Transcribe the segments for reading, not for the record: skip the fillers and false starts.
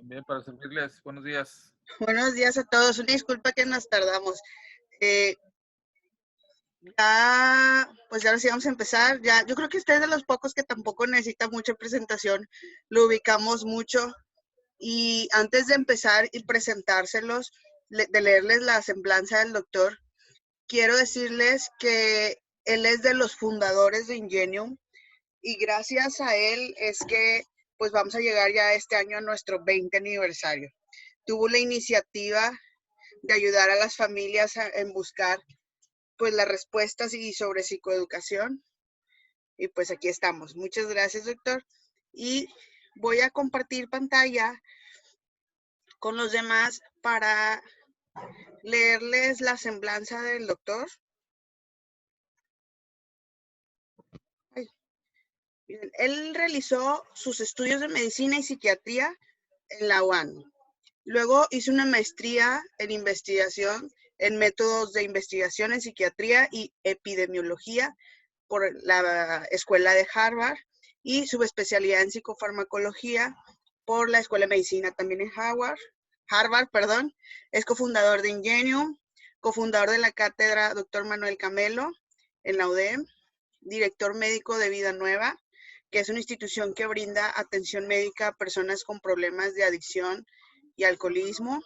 Bien, para servirles. Buenos días. Buenos días a todos. Una disculpa que nos tardamos. Eh, pues ahora sí vamos a empezar. Ya, yo creo que usted es de los pocos que tampoco necesita mucha presentación. Lo ubicamos mucho. Y antes de empezar y presentárselos, de leerles la semblanza del doctor, quiero decirles que él es de los fundadores de Ingenium y gracias a él es que pues vamos a llegar ya este año a nuestro 20 aniversario. Tuvo la iniciativa de ayudar a las familias en buscar pues las respuestas y sobre psicoeducación. Y pues aquí estamos. Muchas gracias, doctor. Y voy a compartir pantalla con los demás para leerles la semblanza del doctor. Ay, miren, él realizó sus estudios de medicina y psiquiatría en la UAN. Luego hizo una maestría en investigación en métodos de investigación en psiquiatría y epidemiología por la Escuela de Harvard y subespecialidad en psicofarmacología por la Escuela de Medicina también en Harvard, perdón. Es cofundador de Ingenium, cofundador de la cátedra Dr. Manuel Camelo en la UDEM, director médico de Vida Nueva, que es una institución que brinda atención médica a personas con problemas de adicción y alcoholismo,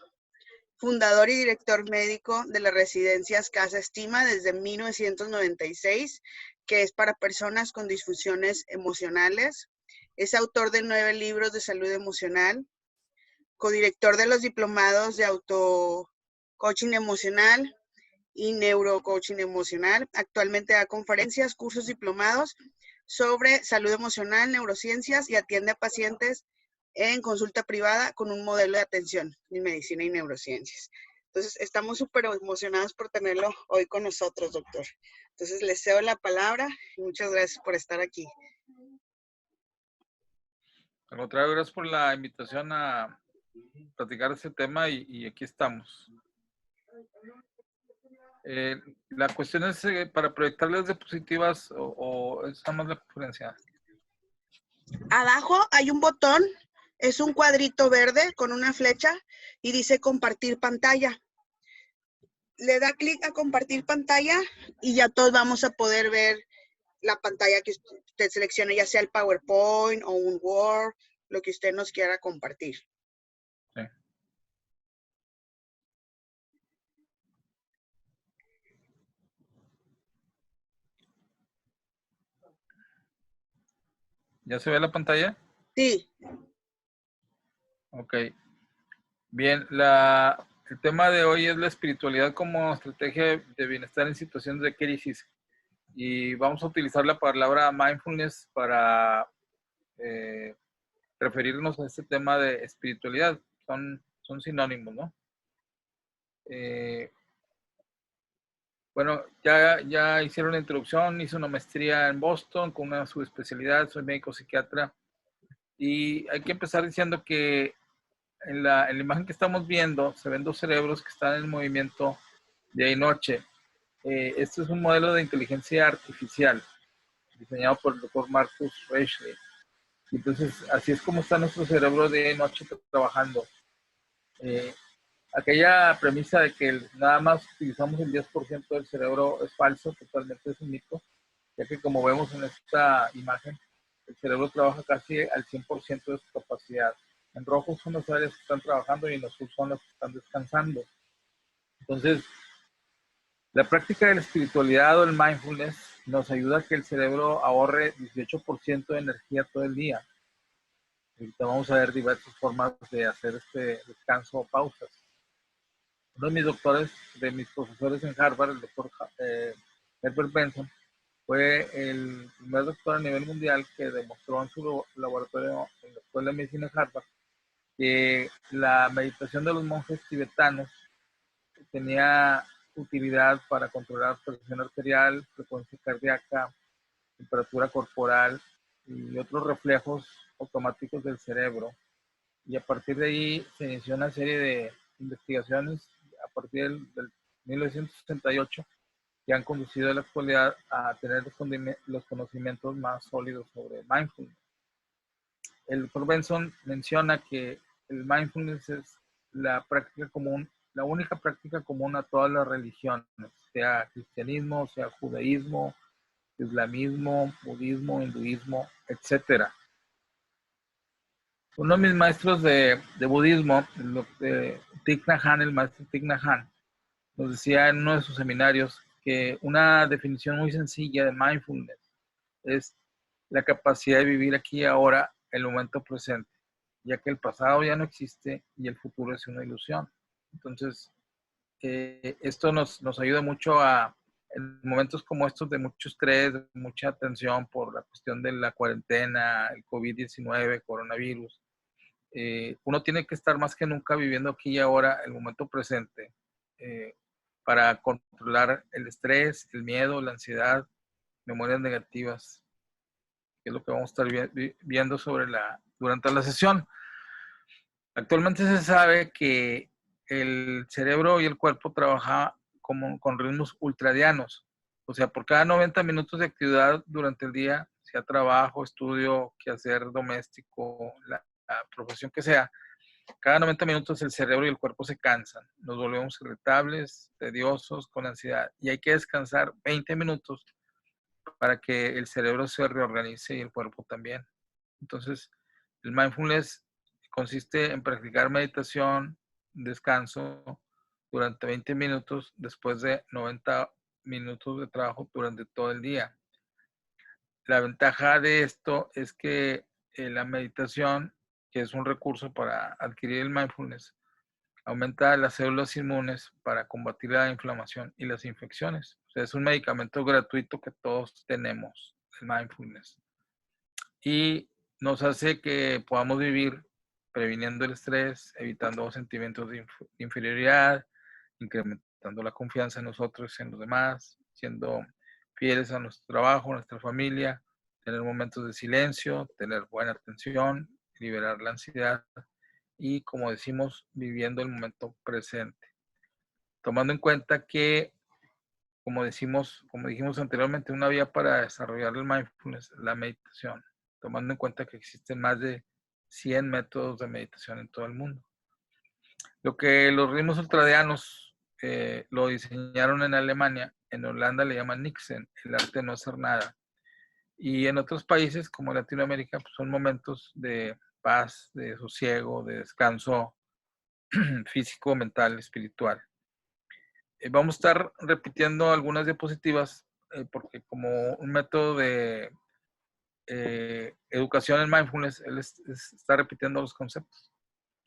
fundador y director médico de las residencias Casa Estima desde 1996, que es para personas con disfunciones emocionales. Es autor de 9 libros de salud emocional, codirector de los diplomados de auto-coaching emocional y neurocoaching emocional. Actualmente da conferencias, cursos, diplomados sobre salud emocional, neurociencias y atiende a pacientes en consulta privada con un modelo de atención en medicina y neurociencias. Entonces, estamos súper emocionados por tenerlo hoy con nosotros, doctor. Entonces, les cedo la palabra y muchas gracias por estar aquí. Al contrario, gracias por la invitación a platicar este tema y aquí estamos. La cuestión es para proyectar las diapositivas o es nada más la conferencia. Abajo hay un botón, es un cuadrito verde con una flecha y dice compartir pantalla. Le da clic a compartir pantalla y ya todos vamos a poder ver la pantalla que usted seleccione, ya sea el PowerPoint o un Word, lo que usted nos quiera compartir. Sí. ¿Ya se ve la pantalla? Sí. Ok. Bien, el tema de hoy es la espiritualidad como estrategia de bienestar en situaciones de crisis. Y vamos a utilizar la palabra mindfulness para referirnos a este tema de espiritualidad. Son sinónimos, ¿no? Bueno, ya hicieron la introducción, hice una maestría en Boston con una subespecialidad, soy médico psiquiatra. Y hay que empezar diciendo que en la imagen que estamos viendo se ven dos cerebros que están en movimiento día y noche. Este es un modelo de inteligencia artificial diseñado por el doctor Marcus Raichle. Entonces, así es como está nuestro cerebro de noche trabajando. Aquella premisa de que nada más utilizamos el 10% del cerebro es falso, totalmente es un mito, ya que como vemos en esta imagen, el cerebro trabaja casi al 100% de su capacidad. En rojo son las áreas que están trabajando y en azul son las que están descansando. Entonces, la práctica de la espiritualidad o el mindfulness nos ayuda a que el cerebro ahorre 18% de energía todo el día. Ahorita vamos a ver diversas formas de hacer este descanso o pausas. Uno de mis profesores en Harvard, el doctor Herbert Benson, fue el primer doctor a nivel mundial que demostró en su laboratorio en la Escuela de Medicina de Harvard que la meditación de los monjes tibetanos tenía utilidad para controlar presión arterial, frecuencia cardíaca, temperatura corporal y otros reflejos automáticos del cerebro. Y a partir de ahí se inició una serie de investigaciones a partir del 1968 que han conducido a la actualidad a tener los conocimientos más sólidos sobre mindfulness. El doctor Benson menciona que el mindfulness es la práctica común, la única práctica común a todas las religiones, sea cristianismo, sea judaísmo, islamismo, budismo, hinduismo, etcétera. Uno de mis maestros de budismo, Thich Nhat Hanh, el maestro Thich Nhat Hanh, nos decía en uno de sus seminarios que una definición muy sencilla de mindfulness es la capacidad de vivir aquí y ahora el momento presente, ya que el pasado ya no existe y el futuro es una ilusión. Entonces, esto nos ayuda mucho en momentos como estos de mucho estrés, de mucha tensión por la cuestión de la cuarentena, el COVID-19, coronavirus. Uno tiene que estar más que nunca viviendo aquí y ahora el momento presente para controlar el estrés, el miedo, la ansiedad, memorias negativas, que es lo que vamos a estar viendo durante la sesión. Actualmente se sabe que el cerebro y el cuerpo trabajan con ritmos ultradianos. O sea, por cada 90 minutos de actividad durante el día, sea trabajo, estudio, quehacer doméstico, la profesión que sea, cada 90 minutos el cerebro y el cuerpo se cansan. Nos volvemos irritables, tediosos, con ansiedad. Y hay que descansar 20 minutos para que el cerebro se reorganice y el cuerpo también. Entonces, el mindfulness consiste en practicar meditación, descanso durante 20 minutos después de 90 minutos de trabajo durante todo el día. La ventaja de esto es que la meditación, que es un recurso para adquirir el mindfulness, aumenta las células inmunes para combatir la inflamación y las infecciones. O sea, es un medicamento gratuito que todos tenemos, el mindfulness. Y nos hace que podamos vivir previniendo el estrés, evitando sentimientos de inferioridad, incrementando la confianza en nosotros y en los demás, siendo fieles a nuestro trabajo, a nuestra familia, tener momentos de silencio, tener buena atención, liberar la ansiedad y, como decimos, viviendo el momento presente. Tomando en cuenta que, como dijimos anteriormente, una vía para desarrollar el mindfulness, la meditación, tomando en cuenta que existen más de 100 métodos de meditación en todo el mundo. Lo que los ritmos ultradianos lo diseñaron en Alemania, en Holanda le llaman Niksen, el arte de no hacer nada. Y en otros países como Latinoamérica, pues son momentos de paz, de sosiego, de descanso físico, mental, espiritual. Vamos a estar repitiendo algunas diapositivas porque como un método de educación en mindfulness, él está repitiendo los conceptos.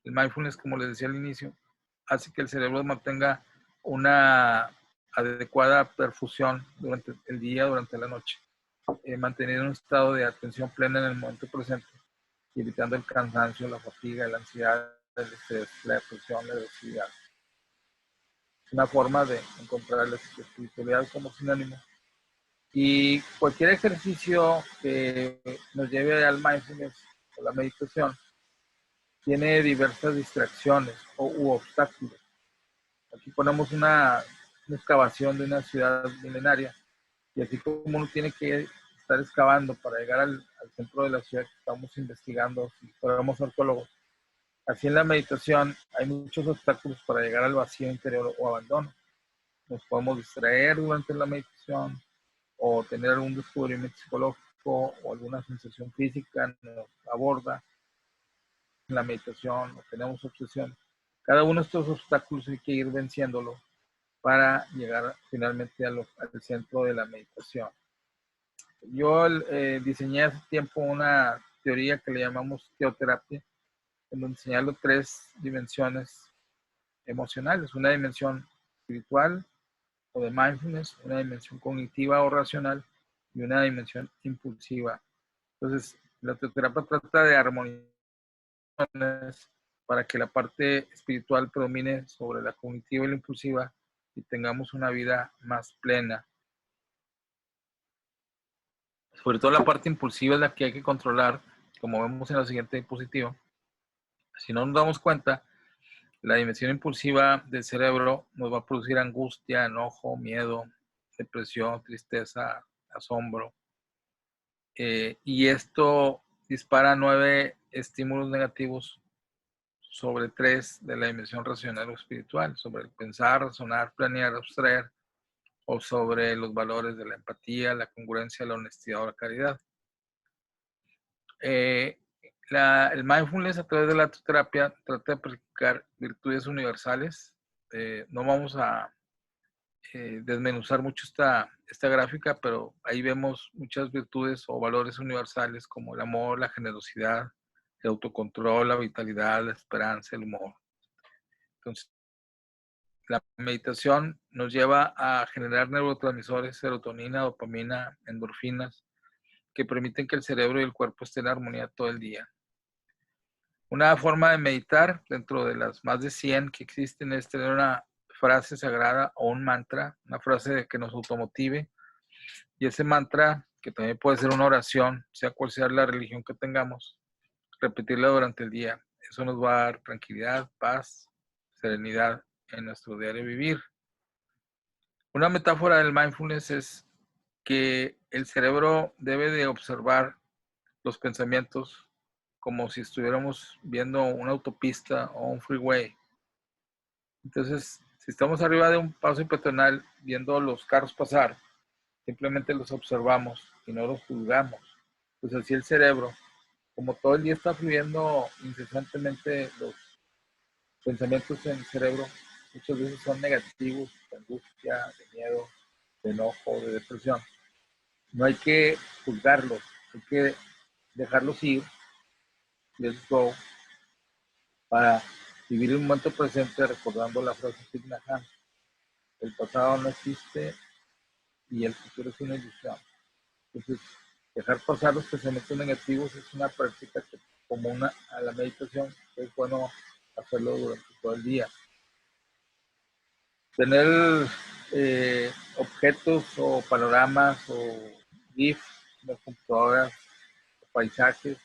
El mindfulness, como les decía al inicio, hace que el cerebro mantenga una adecuada perfusión durante el día, durante la noche, manteniendo un estado de atención plena en el momento presente, y evitando el cansancio, la fatiga, la ansiedad, el estrés, la depresión, la agresividad. Es una forma de encontrar la espiritualidad como sinónimo. Y cualquier ejercicio que nos lleve al mindfulness o la meditación tiene diversas distracciones u obstáculos. Aquí ponemos una excavación de una ciudad milenaria y así como uno tiene que estar excavando para llegar al centro de la ciudad que estamos investigando, si fuéramos arqueólogos, así en la meditación hay muchos obstáculos para llegar al vacío interior o abandono. Nos podemos distraer durante la meditación o tener algún descubrimiento psicológico o alguna sensación física nos aborda en la meditación o tenemos obsesión. Cada uno de estos obstáculos hay que ir venciéndolo para llegar finalmente al centro de la meditación. Yo diseñé hace tiempo una teoría que le llamamos teoterapia, en donde señalo 3 dimensiones emocionales, una dimensión espiritual o de mindfulness, una dimensión cognitiva o racional y una dimensión impulsiva. Entonces, la teoterapia trata de armonizar para que la parte espiritual predomine sobre la cognitiva y la impulsiva y tengamos una vida más plena. Sobre todo la parte impulsiva es la que hay que controlar, como vemos en la siguiente diapositiva. Si no nos damos cuenta, la dimensión impulsiva del cerebro nos va a producir angustia, enojo, miedo, depresión, tristeza, asombro. Y esto dispara 9 estímulos negativos sobre 3 de la dimensión racional o espiritual, sobre el pensar, razonar, planear, abstraer, o sobre los valores de la empatía, la congruencia, la honestidad o la caridad. El mindfulness a través de la terapia trata de practicar virtudes universales. No vamos a desmenuzar mucho esta gráfica, pero ahí vemos muchas virtudes o valores universales como el amor, la generosidad, el autocontrol, la vitalidad, la esperanza, el humor. Entonces, la meditación nos lleva a generar neurotransmisores, serotonina, dopamina, endorfinas, que permiten que el cerebro y el cuerpo estén en armonía todo el día. Una forma de meditar, dentro de las más de 100 que existen, es tener una frase sagrada o un mantra, una frase que nos automotive. Y ese mantra, que también puede ser una oración, sea cual sea la religión que tengamos, repetirla durante el día. Eso nos va a dar tranquilidad, paz, serenidad en nuestro diario vivir. Una metáfora del mindfulness es que el cerebro debe de observar los pensamientos como si estuviéramos viendo una autopista o un freeway. Entonces, si estamos arriba de un paso peatonal viendo los carros pasar, simplemente los observamos y no los juzgamos. Pues así el cerebro, como todo el día está fluyendo incesantemente los pensamientos en el cerebro, muchas veces son negativos, de angustia, de miedo, de enojo, de depresión. No hay que juzgarlos, hay que dejarlos ir, let's go, para vivir el momento presente recordando la frase Thich Nhat Hanh. El pasado no existe y el futuro es una ilusión. Entonces, dejar pasar los pensamientos negativos es una práctica que, común a la meditación, es bueno hacerlo durante todo el día. Tener objetos o panoramas o GIFs en las computadoras, paisajes,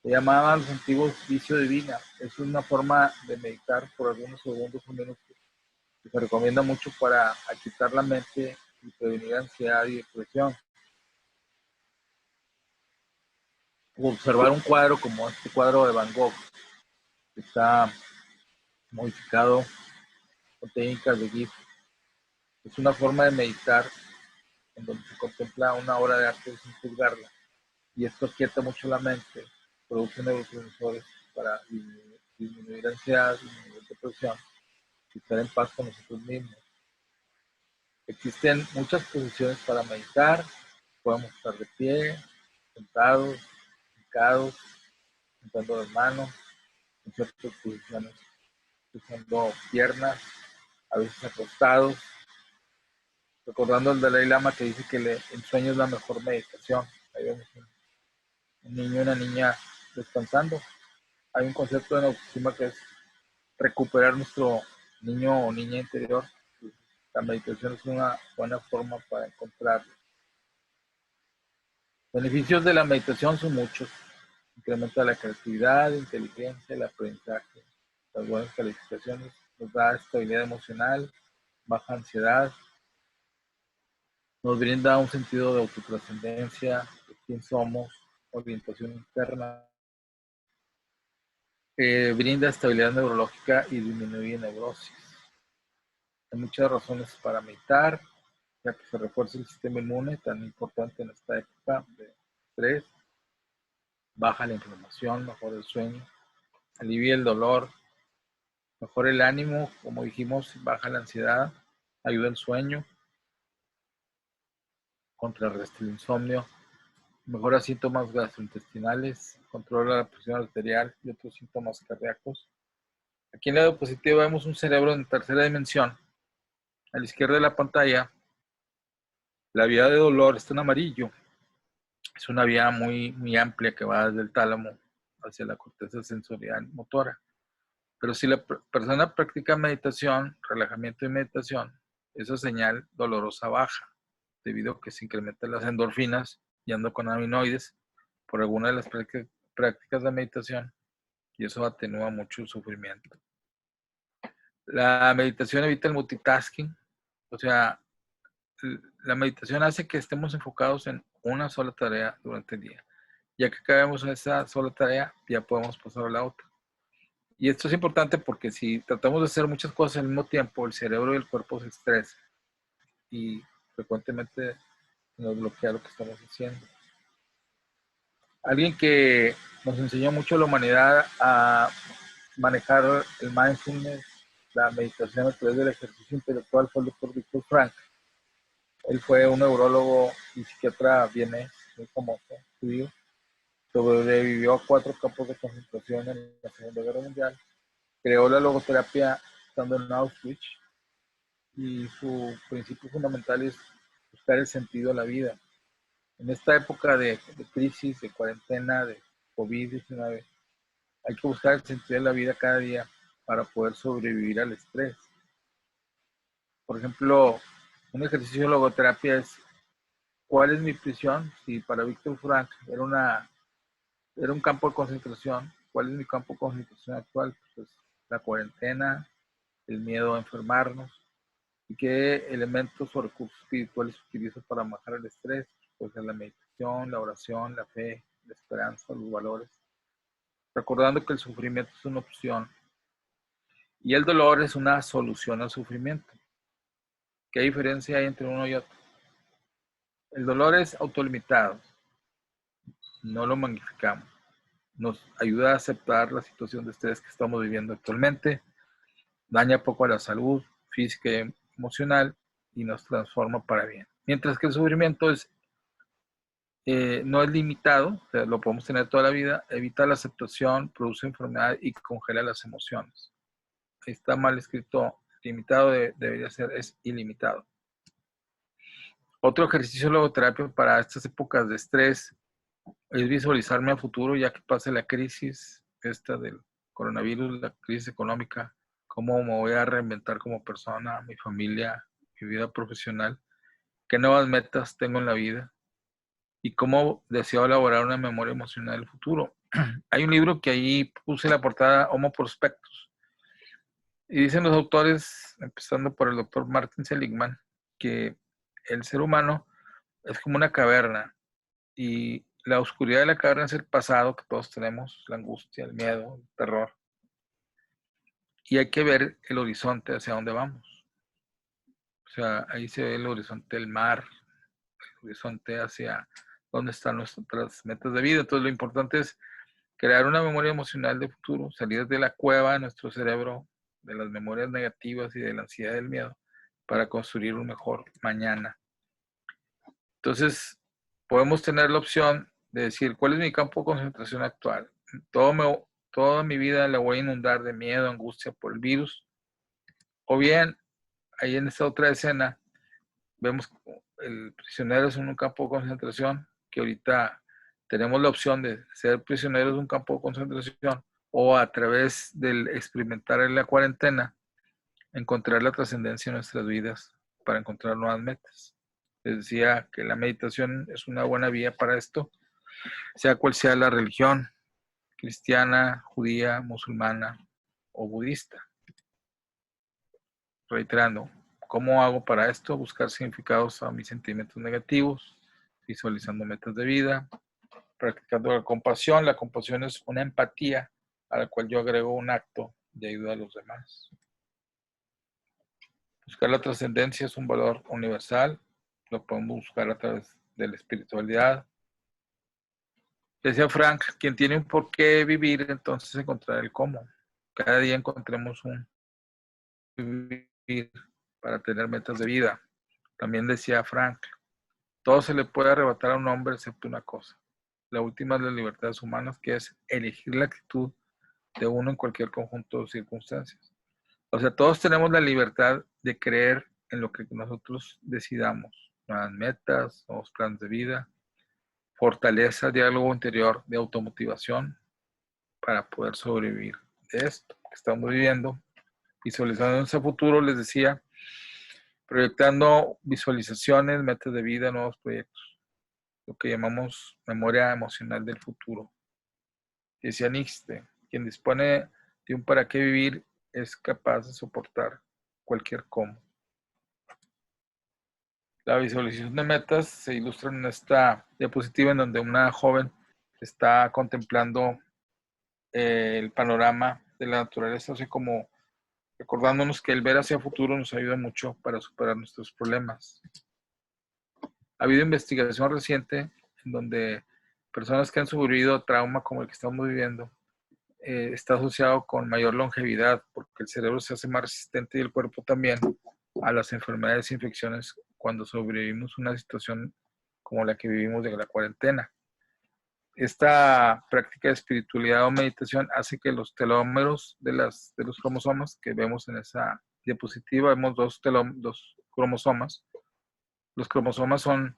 se llamaban los antiguos vicio divina. Es una forma de meditar por algunos segundos o minutos que se recomienda mucho para aquitar la mente y prevenir ansiedad y depresión. Observar un cuadro como este cuadro de Van Gogh, que está modificado con técnicas de GIF, es una forma de meditar en donde se contempla una obra de arte sin juzgarla. Y esto aquieta mucho la mente, produce neurotransmisores para disminuir ansiedad, disminuir depresión y estar en paz con nosotros mismos. Existen muchas posiciones para meditar. Podemos estar de pie, sentados, hincados, juntando las manos, en ciertas posiciones, usando piernas, a veces acostados, recordando al Dalai Lama que dice que el sueño es la mejor meditación. Ahí vemos un niño y una niña descansando. Hay un concepto en autoestima que es recuperar nuestro niño o niña interior. La meditación es una buena forma para encontrarlo. Beneficios de la meditación son muchos. Incrementa la creatividad, la inteligencia, el aprendizaje, las buenas calificaciones, nos da estabilidad emocional, baja ansiedad, nos brinda un sentido de autotrascendencia, de quién somos, orientación interna, brinda estabilidad neurológica y disminuye neurosis. Hay muchas razones para meditar, ya que se refuerza el sistema inmune, tan importante en esta época de estrés, baja la inflamación, mejora el sueño, alivia el dolor, mejora el ánimo, como dijimos, baja la ansiedad, ayuda al sueño, contrarresta el insomnio, mejora síntomas gastrointestinales, controla la presión arterial y otros síntomas cardíacos. Aquí en la diapositiva vemos un cerebro en tercera dimensión. A la izquierda de la pantalla, la vía de dolor está en amarillo. Es una vía muy, muy amplia que va desde el tálamo hacia la corteza sensorial motora. Pero si la persona practica meditación, relajamiento y meditación, esa señal dolorosa baja, debido a que se incrementan las endorfinas y ando con aminoides por alguna de las prácticas de meditación, y eso atenúa mucho el sufrimiento. La meditación evita el multitasking, o sea, la meditación hace que estemos enfocados en una sola tarea durante el día. Ya que acabemos en esa sola tarea, ya podemos pasar a la otra. Y esto es importante porque si tratamos de hacer muchas cosas al mismo tiempo, el cerebro y el cuerpo se estresan y frecuentemente nos bloquea lo que estamos haciendo. Alguien que nos enseñó mucho a la humanidad a manejar el mindfulness, la meditación a través del ejercicio intelectual fue el doctor Víctor Frank. Él fue un neurólogo y psiquiatra vienés, muy famoso, judío. Sobrevivió a 4 campos de concentración en la Segunda Guerra Mundial. Creó la logoterapia estando en Auschwitz y su principio fundamental es buscar el sentido de la vida. En esta época de crisis, de cuarentena, de COVID-19, hay que buscar el sentido de la vida cada día para poder sobrevivir al estrés. Por ejemplo, un ejercicio de logoterapia es ¿cuál es mi prisión? Si para Víctor Frank era un campo de concentración, ¿cuál es mi campo de concentración actual? Pues la cuarentena, el miedo a enfermarnos. ¿Y qué elementos o recursos espirituales utilizo para manejar el estrés? Pues la meditación, la oración, la fe, la esperanza, los valores. Recordando que el sufrimiento es una opción y el dolor es una solución al sufrimiento. ¿Qué diferencia hay entre uno y otro? El dolor es autolimitado, no lo magnificamos. Nos ayuda a aceptar la situación de estrés que estamos viviendo actualmente, daña poco a la salud física y emocional y nos transforma para bien. Mientras que el sufrimiento no es limitado, o sea, lo podemos tener toda la vida, evita la aceptación, produce enfermedad y congela las emociones. Ahí está mal escrito, limitado debería ser, es ilimitado. Otro ejercicio de logoterapia para estas épocas de estrés es visualizarme a futuro ya que pase la crisis esta del coronavirus, la crisis económica, cómo me voy a reinventar como persona, mi familia, mi vida profesional, qué nuevas metas tengo en la vida y cómo deseo elaborar una memoria emocional del futuro. Hay un libro que ahí puse la portada Homo Prospectus y dicen los autores, empezando por el doctor Martin Seligman, que el ser humano es como una caverna y la oscuridad de la caverna es el pasado que todos tenemos, la angustia, el miedo, el terror. Y hay que ver el horizonte hacia dónde vamos. O sea, ahí se ve el horizonte del mar, el horizonte hacia dónde están nuestras metas de vida. Entonces lo importante es crear una memoria emocional de futuro, salir de la cueva de nuestro cerebro, de las memorias negativas y de la ansiedad del miedo, para construir un mejor mañana. Entonces, podemos tener la opción de decir, ¿cuál es mi campo de concentración actual? Toda mi vida la voy a inundar de miedo, angustia por el virus. O bien, ahí en esta otra escena, vemos el prisionero es un campo de concentración, que ahorita tenemos la opción de ser prisioneros de un campo de concentración o a través del experimentar en la cuarentena, encontrar la trascendencia en nuestras vidas para encontrar nuevas metas. Les decía que la meditación es una buena vía para esto, sea cual sea la religión, cristiana, judía, musulmana o budista. Reiterando, ¿cómo hago para esto? Buscar significados a mis sentimientos negativos, visualizando metas de vida, practicando la compasión. La compasión es una empatía a la cual yo agrego un acto de ayuda a los demás. Buscar la trascendencia es un valor universal, lo podemos buscar a través de la espiritualidad. Decía Frank, quien tiene un por qué vivir, entonces encontrará el cómo. Cada día encontremos un vivir para tener metas de vida. También decía Frank, todo se le puede arrebatar a un hombre excepto una cosa. La última de las libertades humanas, que es elegir la actitud de uno en cualquier conjunto de circunstancias. O sea, todos tenemos la libertad de creer en lo que nosotros decidamos. Nuevas metas, nuevos planes de vida, fortaleza, diálogo interior de automotivación para poder sobrevivir de esto que estamos viviendo. Visualizando ese futuro, les decía, proyectando visualizaciones, metas de vida, nuevos proyectos, lo que llamamos memoria emocional del futuro. Decía Nietzsche, quien dispone de un para qué vivir es capaz de soportar cualquier cómo. La visualización de metas se ilustra en esta diapositiva en donde una joven está contemplando el panorama de la naturaleza, así como recordándonos que el ver hacia futuro nos ayuda mucho para superar nuestros problemas. Ha habido investigación reciente en donde personas que han sobrevivido a trauma como el que estamos viviendo está asociado con mayor longevidad porque el cerebro se hace más resistente y el cuerpo también a las enfermedades e infecciones cuando sobrevivimos una situación como la que vivimos de la cuarentena. Esta práctica de espiritualidad o meditación hace que los telómeros de los cromosomas que vemos en esa diapositiva, vemos dos cromosomas. Los cromosomas son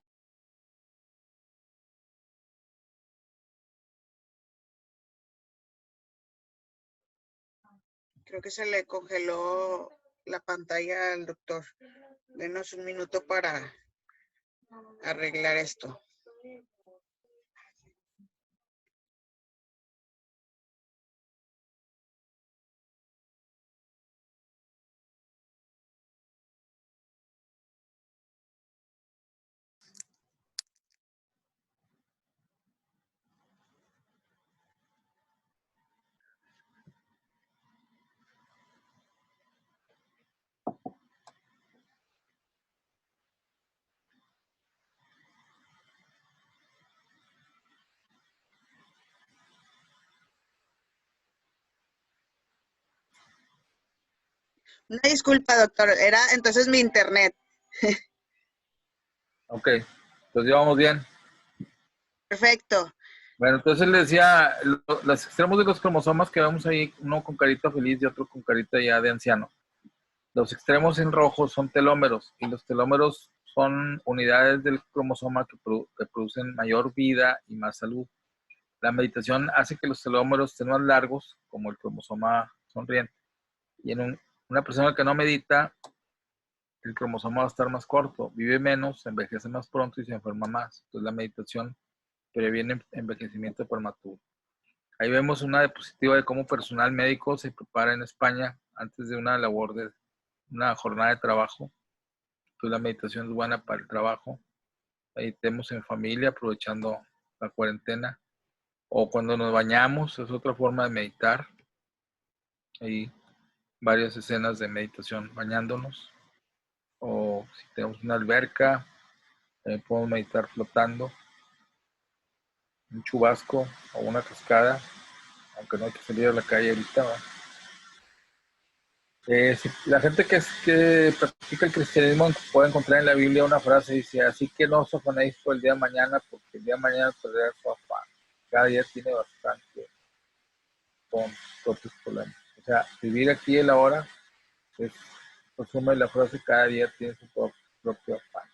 Creo que se le congeló la pantalla al doctor. Denos un minuto para arreglar esto. Una disculpa, doctor. Era entonces mi internet. ok, entonces ya vamos bien. Perfecto. Bueno, entonces le decía, los extremos de los cromosomas que vemos ahí, uno con carita feliz y otro con carita ya de anciano. Los extremos en rojo son telómeros y los telómeros son unidades del cromosoma que producen mayor vida y más salud. La meditación hace que los telómeros estén más largos, como el cromosoma sonriente. Y en una persona que no medita, el cromosoma va a estar más corto, vive menos, envejece más pronto y se enferma más. Entonces la meditación previene envejecimiento prematuro. Ahí vemos una diapositiva de cómo personal médico se prepara en España antes de una labor de una jornada de trabajo. Entonces la meditación es buena para el trabajo. Ahí tenemos en familia aprovechando la cuarentena. O cuando nos bañamos, es otra forma de meditar. Hay varias escenas de meditación bañándonos. O si tenemos una alberca, podemos meditar flotando, un chubasco o una cascada, aunque no hay que salir a la calle ahorita. La gente que practica el cristianismo puede encontrar en la Biblia una frase, dice, así que no os afanéis por el día de mañana, porque el día de mañana perderá su afán. Cada día tiene bastante con sus propios problemas. O sea, vivir aquí y ahora es, resume la frase, cada día tiene su propio afán.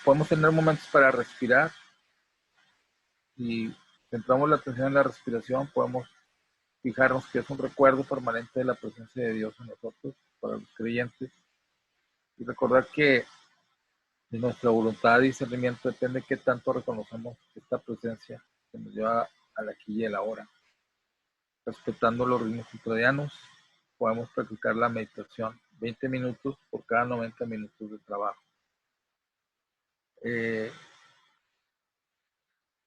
Podemos tener momentos para respirar y centramos la atención en la respiración, podemos fijarnos que es un recuerdo permanente de la presencia de Dios en nosotros, para los creyentes, y recordar que de nuestra voluntad y discernimiento depende de qué tanto reconocemos esta presencia que nos lleva al aquí y el ahora. Respetando los ritmos circadianos, podemos practicar la meditación 20 minutos por cada 90 minutos de trabajo.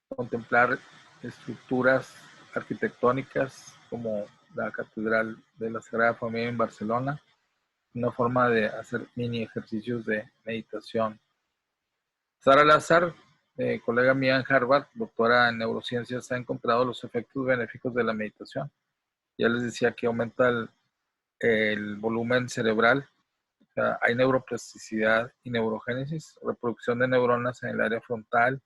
Contemplar estructuras arquitectónicas como la Catedral de la Sagrada Familia en Barcelona, una forma de hacer mini ejercicios de meditación. Sara Lazar, colega mía en Harvard, doctora en neurociencias, ha encontrado los efectos benéficos de la meditación. Ya les decía que aumenta el volumen cerebral, o sea, hay neuroplasticidad y neurogénesis, reproducción de neuronas en el área frontal,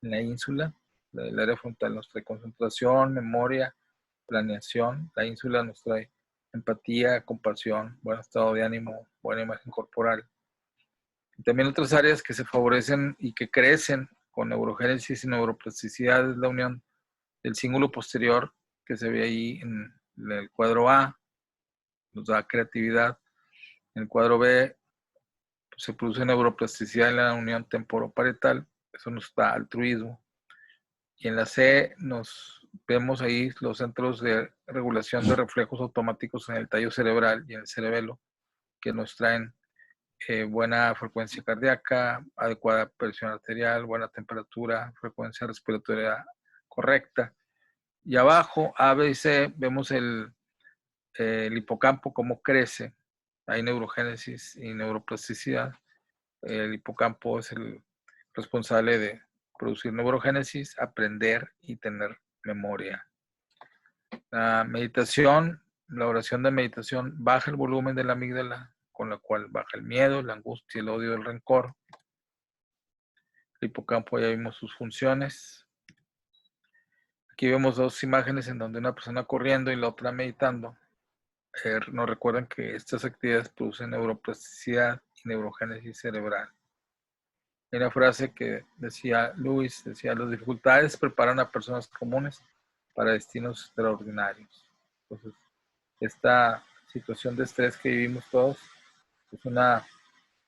en la ínsula. El área frontal nos trae concentración, memoria, planeación. La ínsula nos trae empatía, compasión, buen estado de ánimo, buena imagen corporal. Y también otras áreas que se favorecen y que crecen con neurogénesis y neuroplasticidad es la unión del cíngulo posterior que se ve ahí en el cuadro A, nos da creatividad. En el cuadro B pues, se produce neuroplasticidad en la unión temporoparietal, eso nos da altruismo. Y en la C nos vemos ahí los centros de regulación de reflejos automáticos en el tallo cerebral y en el cerebelo, que nos traen buena frecuencia cardíaca, adecuada presión arterial, buena temperatura, frecuencia respiratoria correcta. Y abajo, A, B y C, vemos el hipocampo, cómo crece. Hay neurogénesis y neuroplasticidad. El hipocampo es el responsable de producir neurogénesis, aprender y tener memoria. La meditación, la oración de meditación baja el volumen de la amígdala, con la cual baja el miedo, la angustia, el odio, el rencor. El hipocampo, ya vimos sus funciones. Aquí vemos dos imágenes en donde una persona corriendo y la otra meditando. Nos recuerdan que estas actividades producen neuroplasticidad y neurogénesis cerebral. Hay una frase que decía Lewis, decía, las dificultades preparan a personas comunes para destinos extraordinarios. Entonces, esta situación de estrés que vivimos todos es un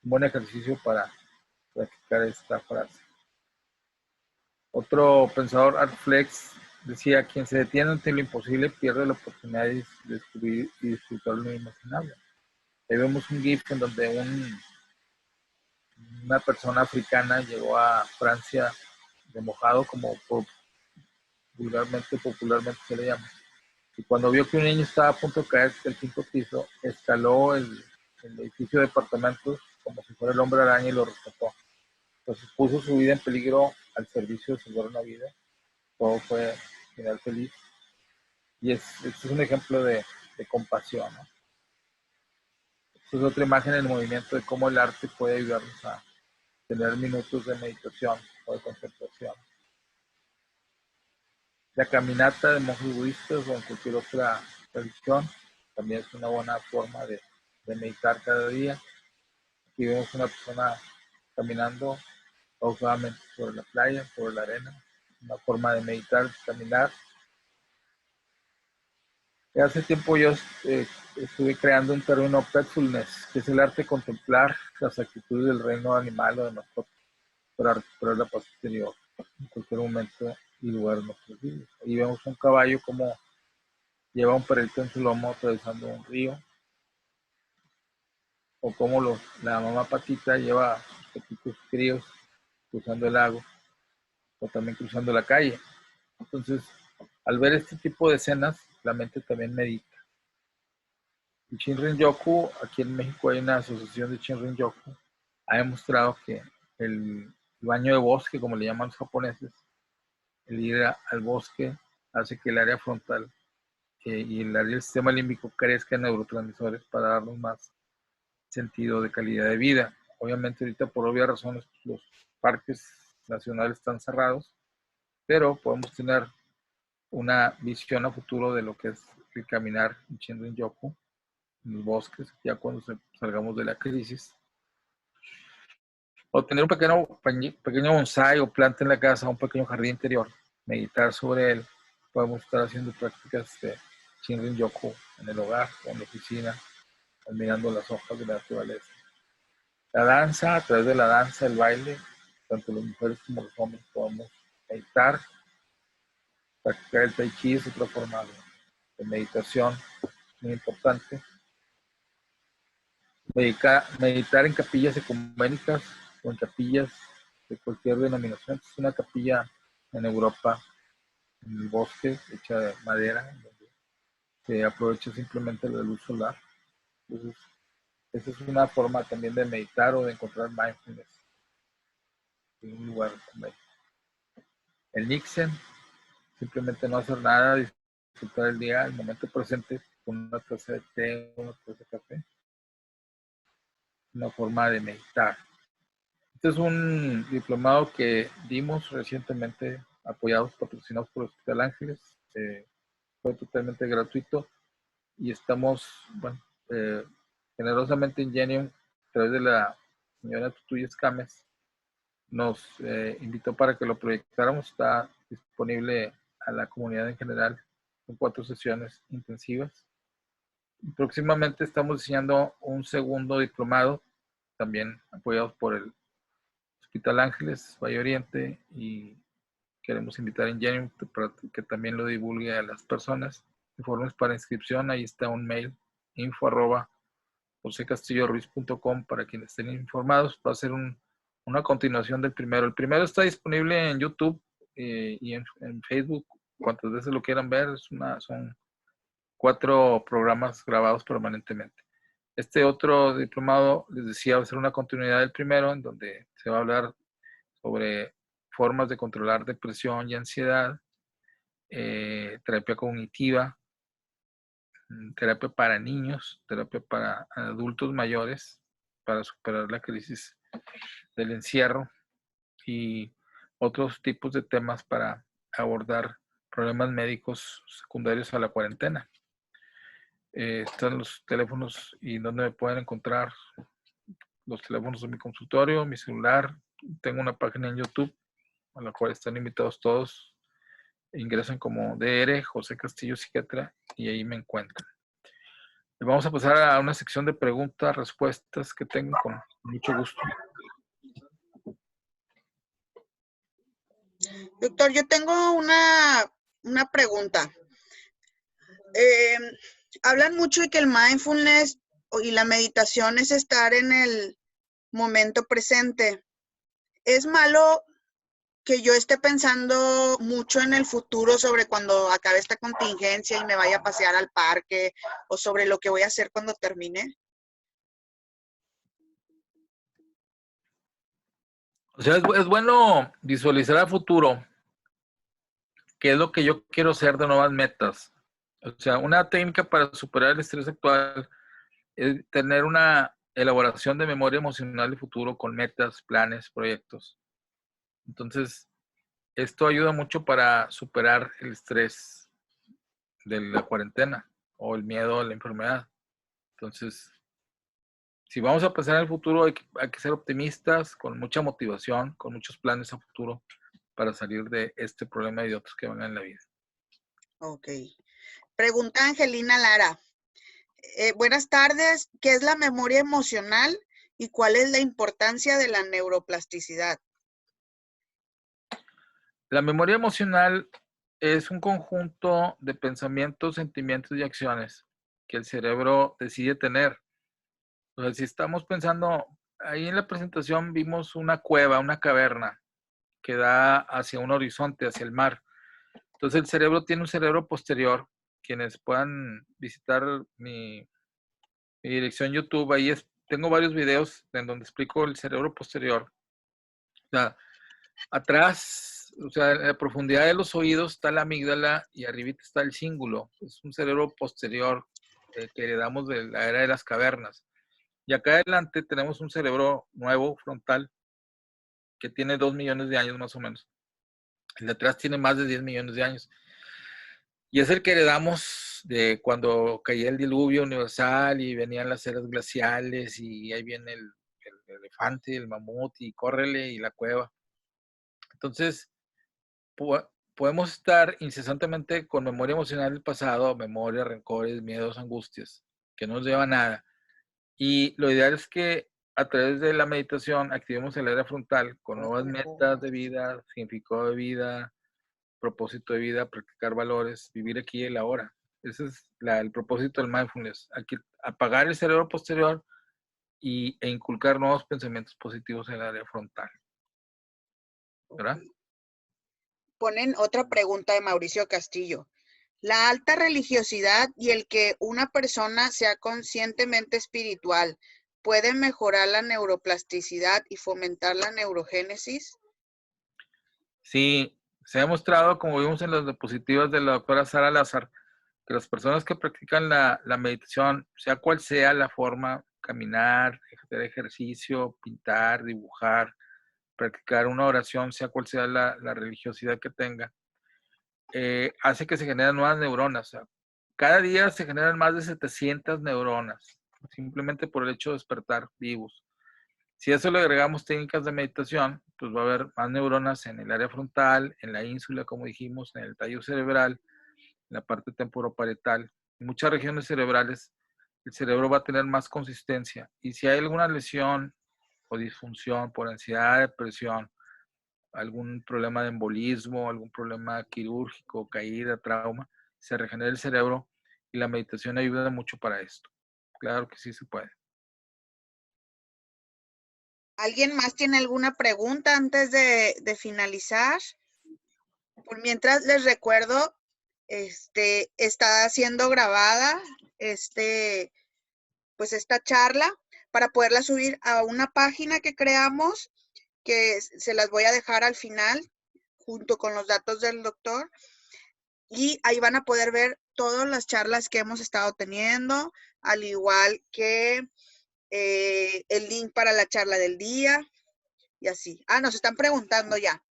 buen ejercicio para practicar esta frase. Otro pensador, Art Flex, decía, quien se detiene ante lo imposible pierde la oportunidad de descubrir y disfrutar lo inimaginable. Ahí vemos un GIF en donde una persona africana llegó a Francia de mojado, como popularmente se le llama. Y cuando vio que un niño estaba a punto de caer del quinto piso, escaló el edificio de departamentos como si fuera el hombre araña y lo rescató. Entonces puso su vida en peligro al servicio de salvar una vida. Todo fue final feliz. Y este es un ejemplo de compasión, ¿no? Esta es otra imagen del movimiento de cómo el arte puede ayudarnos a tener minutos de meditación o de contemplación. La caminata de monjes budistas o en cualquier otra religión también es una buena forma de meditar cada día. Aquí vemos una persona caminando pausadamente sobre la playa, sobre la arena. Una forma de meditar, caminar. Y hace tiempo yo estuve creando un término Petfulness, que es el arte de contemplar las actitudes del reino animal o de nosotros para recuperar la paz exterior en cualquier momento y lugar de nuestros vidas. Ahí vemos un caballo como lleva un perrito en su lomo atravesando un río, o como la mamá patita lleva a sus petitos críos cruzando el lago, o también cruzando la calle. Entonces, al ver este tipo de escenas, la mente también medita. El Shinrin-yoku, aquí en México hay una asociación de Shinrin-yoku, ha demostrado que el baño de bosque, como le llaman los japoneses, el ir al bosque hace que el área frontal y el área del sistema límbico crezca en neurotransmisores para darnos más sentido de calidad de vida. Obviamente ahorita por obvias razones los parques nacionales están cerrados, pero podemos tener una visión a futuro de lo que es el caminar en Shinrin-yoku, en los bosques, ya cuando salgamos de la crisis. O tener un pequeño bonsai o planta en la casa, un pequeño jardín interior, meditar sobre él. Podemos estar haciendo prácticas de Shinrin-yoku en el hogar o en la oficina, admirando las hojas de la naturaleza. La danza, a través de la danza, el baile, tanto las mujeres como los hombres podemos meditar. Practicar el tai chi es otra forma de meditación muy importante. Meditar en capillas ecuménicas o en capillas de cualquier denominación. Es una capilla en Europa, en el bosque, hecha de madera, donde se aprovecha simplemente la luz solar. Entonces, esa es una forma también de meditar o de encontrar mindfulness en un lugar como el Nixon, simplemente no hacer nada, disfrutar el día, el momento presente, con una taza de té, una taza de café, una forma de meditar. Este es un diplomado que dimos recientemente, apoyados, patrocinados por el Hospital Ángeles. Fue totalmente gratuito y estamos, bueno, generosamente en Genium, a través de la señora Tutuy Escames, nos invitó para que lo proyectáramos. Está disponible a la comunidad en general en 4 sesiones intensivas. Y próximamente estamos diseñando un segundo diplomado, también apoyados por el Hospital Ángeles Valle Oriente, y queremos invitar a Ingenium para que también lo divulgue a las personas. Informes para inscripción, ahí está un mail, info@josecastilloruiz.com, para quienes estén informados. Va a ser una continuación del primero. El primero está disponible en YouTube y en Facebook cuantas veces lo quieran ver, son 4 programas grabados permanentemente. Este otro diplomado, les decía, va a ser una continuidad del primero, en donde se va a hablar sobre formas de controlar depresión y ansiedad, terapia cognitiva, terapia para niños, terapia para adultos mayores, para superar la crisis del encierro y otros tipos de temas para abordar problemas médicos secundarios a la cuarentena. Están los teléfonos y donde me pueden encontrar los teléfonos de mi consultorio, mi celular. Tengo una página en YouTube a la cual están invitados todos. Ingresan como DR José Castillo Psiquiatra y ahí me encuentran. Y vamos a pasar a una sección de preguntas, respuestas que tengo con mucho gusto. Doctor, yo tengo una pregunta. Hablan mucho de que el mindfulness y la meditación es estar en el momento presente. ¿Es malo que yo esté pensando mucho en el futuro sobre cuando acabe esta contingencia y me vaya a pasear al parque o sobre lo que voy a hacer cuando termine? O sea, es bueno visualizar a futuro qué es lo que yo quiero hacer de nuevas metas. O sea, una técnica para superar el estrés actual es tener una elaboración de memoria emocional de futuro con metas, planes, proyectos. Entonces, esto ayuda mucho para superar el estrés de la cuarentena o el miedo a la enfermedad. Entonces, si vamos a pensar en el futuro, hay que ser optimistas, con mucha motivación, con muchos planes a futuro para salir de este problema y de otros que van en la vida. Ok. Pregunta Angelina Lara. Buenas tardes. ¿Qué es la memoria emocional y cuál es la importancia de la neuroplasticidad? La memoria emocional es un conjunto de pensamientos, sentimientos y acciones que el cerebro decide tener. Entonces, si estamos pensando, ahí en la presentación vimos una cueva, una caverna que da hacia un horizonte, hacia el mar. Entonces el cerebro tiene un cerebro posterior. Quienes puedan visitar mi dirección YouTube, ahí tengo varios videos en donde explico el cerebro posterior. O sea, atrás, o sea, en la profundidad de los oídos está la amígdala y arribita está el cíngulo. Es un cerebro posterior que heredamos de la era de las cavernas. Y acá adelante tenemos un cerebro nuevo, frontal, que tiene 2 millones de años más o menos. El de atrás tiene más de 10 millones de años. Y es el que heredamos de cuando caía el diluvio universal y venían las eras glaciales y ahí viene el elefante, el mamut y córrele y la cueva. Entonces, podemos estar incesantemente con memoria emocional del pasado, memoria, rencores, miedos, angustias, que no nos lleva a nada. Y lo ideal es que a través de la meditación activemos el área frontal con nuevas metas de vida, significado de vida, propósito de vida, practicar valores, vivir aquí y el ahora. Ese es el propósito del mindfulness. Hay que apagar el cerebro posterior e inculcar nuevos pensamientos positivos en el área frontal. ¿Verdad? Ponen otra pregunta de Mauricio Castillo. La alta religiosidad y el que una persona sea conscientemente espiritual puede mejorar la neuroplasticidad y fomentar la neurogénesis. Sí, se ha demostrado, como vimos en las diapositivas de la doctora Sara Lázaro, que las personas que practican la meditación, sea cual sea la forma, caminar, hacer ejercicio, pintar, dibujar, practicar una oración, sea cual sea la religiosidad que tenga, hace que se generen nuevas neuronas. O sea, cada día se generan más de 700 neuronas, simplemente por el hecho de despertar vivos. Si a eso le agregamos técnicas de meditación, pues va a haber más neuronas en el área frontal, en la ínsula, como dijimos, en el tallo cerebral, en la parte temporoparietal. En muchas regiones cerebrales, el cerebro va a tener más consistencia. Y si hay alguna lesión o disfunción por ansiedad, depresión, algún problema de embolismo, algún problema quirúrgico, caída, trauma, se regenera el cerebro y la meditación ayuda mucho para esto. Claro que sí se puede. ¿Alguien más tiene alguna pregunta antes de finalizar? Por mientras les recuerdo, está siendo grabada pues esta charla para poderla subir a una página que creamos, que se las voy a dejar al final junto con los datos del doctor, y ahí van a poder ver todas las charlas que hemos estado teniendo, al igual que el link para la charla del día y así. Nos están preguntando ya,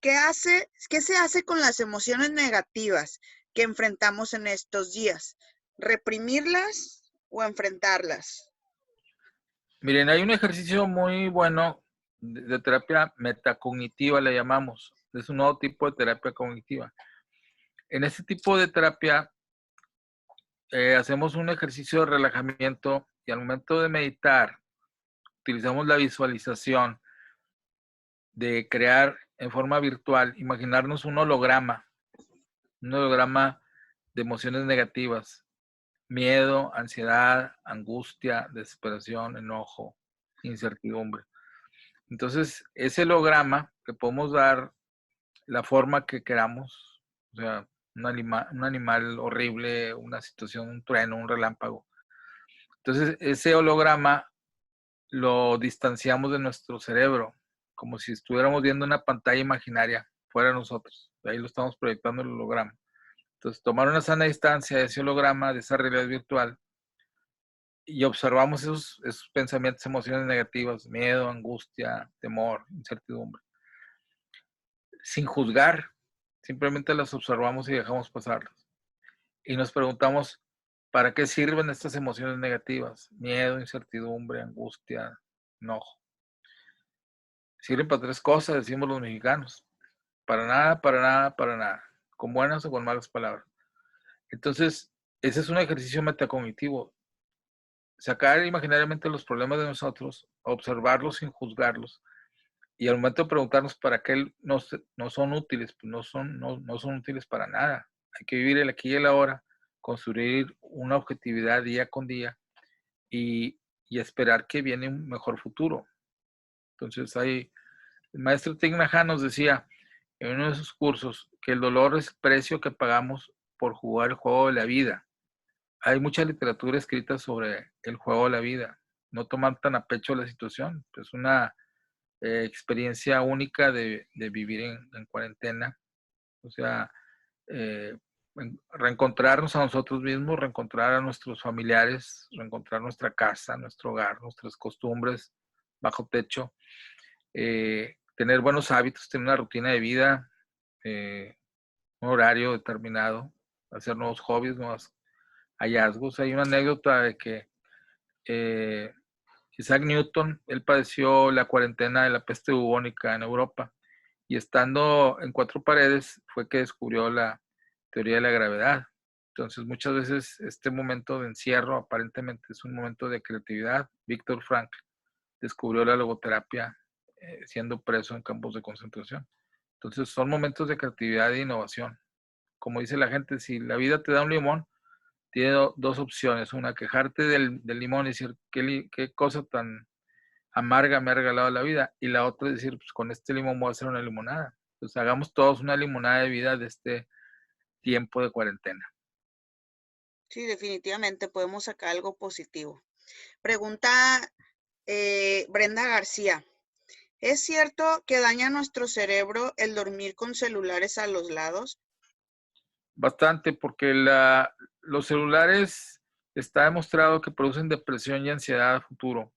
¿qué se hace con las emociones negativas que enfrentamos en estos días? ¿Reprimirlas o enfrentarlas? Miren, hay un ejercicio muy bueno de terapia metacognitiva, le llamamos. Es un nuevo tipo de terapia cognitiva. En este tipo de terapia hacemos un ejercicio de relajamiento y al momento de meditar utilizamos la visualización de crear en forma virtual, imaginarnos un holograma de emociones negativas, miedo, ansiedad, angustia, desesperación, enojo, incertidumbre. Entonces, ese holograma le podemos dar la forma que queramos, o sea, un animal horrible, una situación, un trueno, un relámpago. Entonces, ese holograma lo distanciamos de nuestro cerebro, como si estuviéramos viendo una pantalla imaginaria fuera de nosotros. Ahí lo estamos proyectando el holograma. Entonces, tomar una sana distancia de ese holograma, de esa realidad virtual, y observamos esos pensamientos, emociones negativas, miedo, angustia, temor, incertidumbre, sin juzgar, simplemente las observamos y dejamos pasarlas. Y nos preguntamos, ¿para qué sirven estas emociones negativas? Miedo, incertidumbre, angustia, enojo. Sirven para tres cosas, decimos los mexicanos. Para nada, para nada, para nada. Con buenas o con malas palabras. Entonces, ese es un ejercicio metacognitivo. Sacar imaginariamente los problemas de nosotros, observarlos sin juzgarlos. Y al momento de preguntarnos para qué no son útiles, pues no son útiles para nada. Hay que vivir el aquí y el ahora, construir una objetividad día con día y esperar que viene un mejor futuro. Entonces, el maestro Thich Nhat Hanh nos decía en uno de sus cursos que el dolor es el precio que pagamos por jugar el juego de la vida. Hay mucha literatura escrita sobre el juego de la vida. No tomar tan a pecho la situación. Es una experiencia única de vivir en cuarentena. O sea, reencontrarnos a nosotros mismos, reencontrar a nuestros familiares, reencontrar nuestra casa, nuestro hogar, nuestras costumbres bajo techo, tener buenos hábitos, tener una rutina de vida, un horario determinado, hacer nuevos hobbies, nuevos hallazgos. Hay una anécdota de que Isaac Newton, él padeció la cuarentena de la peste bubónica en Europa y estando en cuatro paredes fue que descubrió la teoría de la gravedad. Entonces muchas veces este momento de encierro aparentemente es un momento de creatividad. Víctor Frankl descubrió la logoterapia siendo preso en campos de concentración. Entonces son momentos de creatividad e innovación. Como dice la gente, si la vida te da un limón, tiene dos opciones. Una, quejarte del limón y decir, qué cosa tan amarga me ha regalado la vida. Y la otra es decir, pues con este limón voy a hacer una limonada. Pues hagamos todos una limonada de vida de este tiempo de cuarentena. Sí, definitivamente podemos sacar algo positivo. Pregunta Brenda García. ¿Es cierto que daña nuestro cerebro el dormir con celulares a los lados? Bastante, porque los celulares está demostrado que producen depresión y ansiedad a futuro.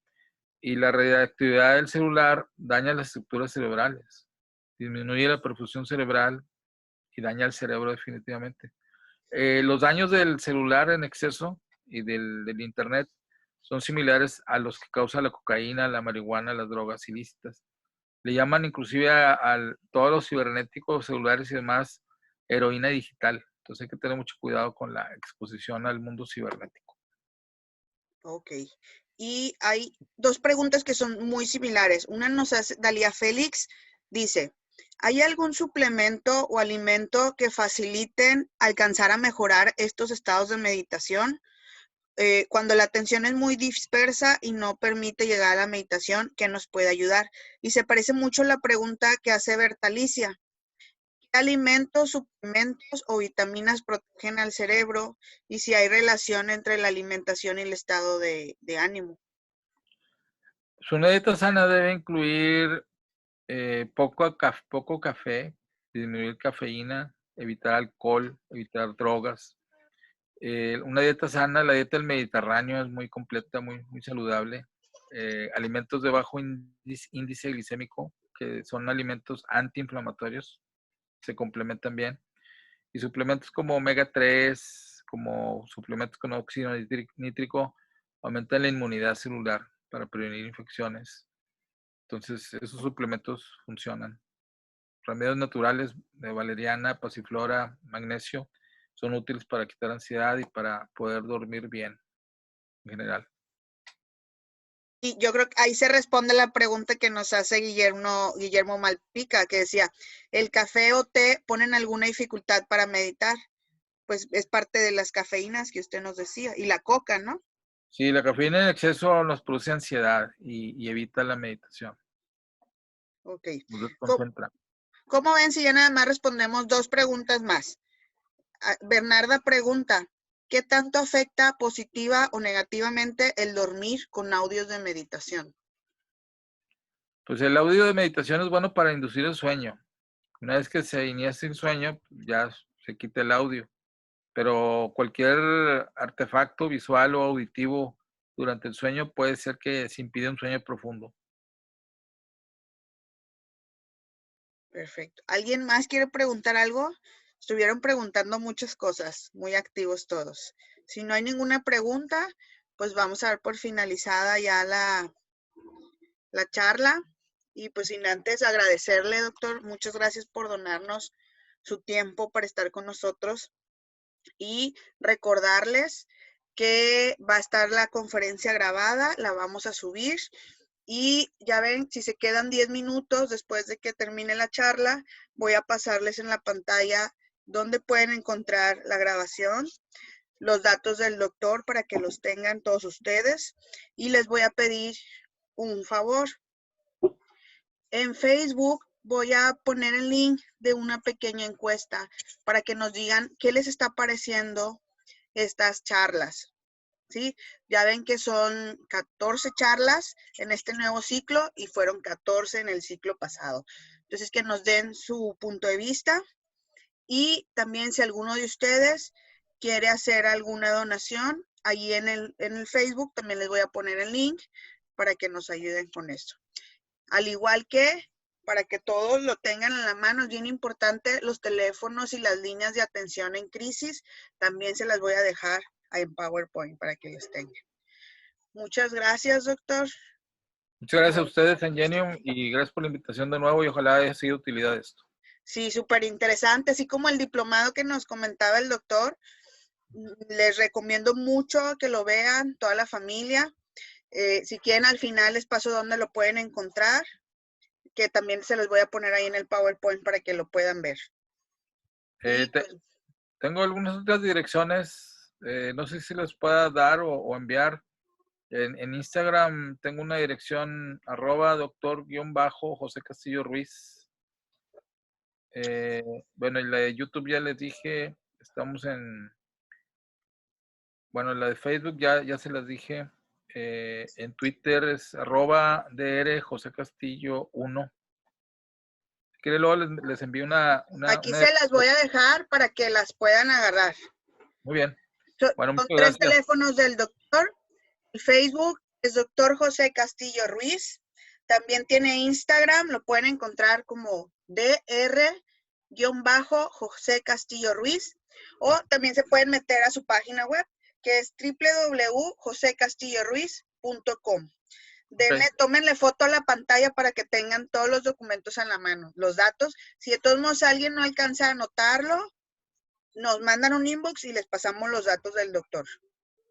Y la radioactividad del celular daña las estructuras cerebrales, disminuye la perfusión cerebral y daña el cerebro definitivamente. Los daños del celular en exceso y del internet son similares a los que causa la cocaína, la marihuana, las drogas ilícitas. Le llaman inclusive a todos los cibernéticos, celulares y demás, heroína digital. Entonces hay que tener mucho cuidado con la exposición al mundo cibernético. Ok. Y hay dos preguntas que son muy similares. Una nos hace Dalia Félix, dice, ¿hay algún suplemento o alimento que faciliten alcanzar a mejorar estos estados de meditación? Cuando la atención es muy dispersa y no permite llegar a la meditación, ¿qué nos puede ayudar? Y se parece mucho a la pregunta que hace Bertalicia. ¿Qué alimentos, suplementos o vitaminas protegen al cerebro? Y si hay relación entre la alimentación y el estado de ánimo. Una dieta sana debe incluir poco café, disminuir cafeína, evitar alcohol, evitar drogas. Una dieta sana, la dieta del Mediterráneo es muy completa, muy saludable. Alimentos de bajo índice glicémico, que son alimentos antiinflamatorios, se complementan bien. Y suplementos como omega 3, como suplementos con óxido nítrico, aumentan la inmunidad celular para prevenir infecciones. Entonces, esos suplementos funcionan. Remedios naturales de valeriana, pasiflora, magnesio, son útiles para quitar ansiedad y para poder dormir bien en general. Y yo creo que ahí se responde la pregunta que nos hace Guillermo Malpica, que decía, ¿el café o té ponen alguna dificultad para meditar? Pues es parte de las cafeínas que usted nos decía, y la coca, ¿no? Sí, la cafeína en exceso nos produce ansiedad y evita la meditación. Ok. Nos ¿Cómo, desconcentra. cómo ven si ya nada más respondemos dos preguntas más? Bernarda pregunta, ¿qué tanto afecta positiva o negativamente el dormir con audios de meditación? Pues el audio de meditación es bueno para inducir el sueño. Una vez que se inicia el sueño, ya se quita el audio. Pero cualquier artefacto visual o auditivo durante el sueño puede ser que se impide un sueño profundo. Perfecto. ¿Alguien más quiere preguntar algo? Estuvieron preguntando muchas cosas, muy activos todos. Si no hay ninguna pregunta, pues vamos a dar por finalizada ya la charla. Y pues sin antes agradecerle, doctor, muchas gracias por donarnos su tiempo para estar con nosotros y recordarles que va a estar la conferencia grabada, la vamos a subir y ya ven, si se quedan 10 minutos después de que termine la charla, voy a pasarles en la pantalla donde pueden encontrar la grabación, los datos del doctor para que los tengan todos ustedes y les voy a pedir un favor. En Facebook voy a poner el link de una pequeña encuesta para que nos digan qué les está pareciendo estas charlas, ¿sí? Ya ven que son 14 charlas en este nuevo ciclo y fueron 14 en el ciclo pasado. Entonces, que nos den su punto de vista y también si alguno de ustedes quiere hacer alguna donación, ahí en el Facebook también les voy a poner el link para que nos ayuden con esto. Al igual que para que todos lo tengan en la mano, es bien importante los teléfonos y las líneas de atención en crisis, también se las voy a dejar en PowerPoint para que los tengan. Muchas gracias, doctor. Muchas gracias a ustedes, Angenium, y gracias por la invitación de nuevo y ojalá haya sido de utilidad esto. Sí, súper interesante, así como el diplomado que nos comentaba el doctor. Les recomiendo mucho que lo vean, toda la familia. Si quieren, al final les paso dónde lo pueden encontrar, que también se los voy a poner ahí en el PowerPoint para que lo puedan ver. Tengo algunas otras direcciones, no sé si les pueda dar o enviar. En Instagram tengo una dirección @doctor_José Castillo Ruiz. Bueno, y la de YouTube ya les dije, estamos bueno, la de Facebook ya se las dije. En Twitter es @DR José Castillo 1. Si quieren, luego les envío Aquí se las voy a dejar para que las puedan agarrar. Muy bien. Bueno, Son muchas 3 gracias. teléfonos del doctor. El Facebook es doctor José Castillo Ruiz. También tiene Instagram, lo pueden encontrar como DR-José Castillo Ruiz. O también se pueden meter a su página web, que es www.josecastillorruiz.com. Tómenle foto a la pantalla para que tengan todos los documentos en la mano, los datos. Si de todos modos alguien no alcanza a anotarlo, nos mandan un inbox y les pasamos los datos del doctor.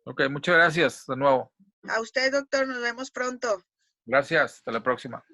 Ok, muchas gracias de nuevo. A usted, doctor, nos vemos pronto. Gracias, hasta la próxima.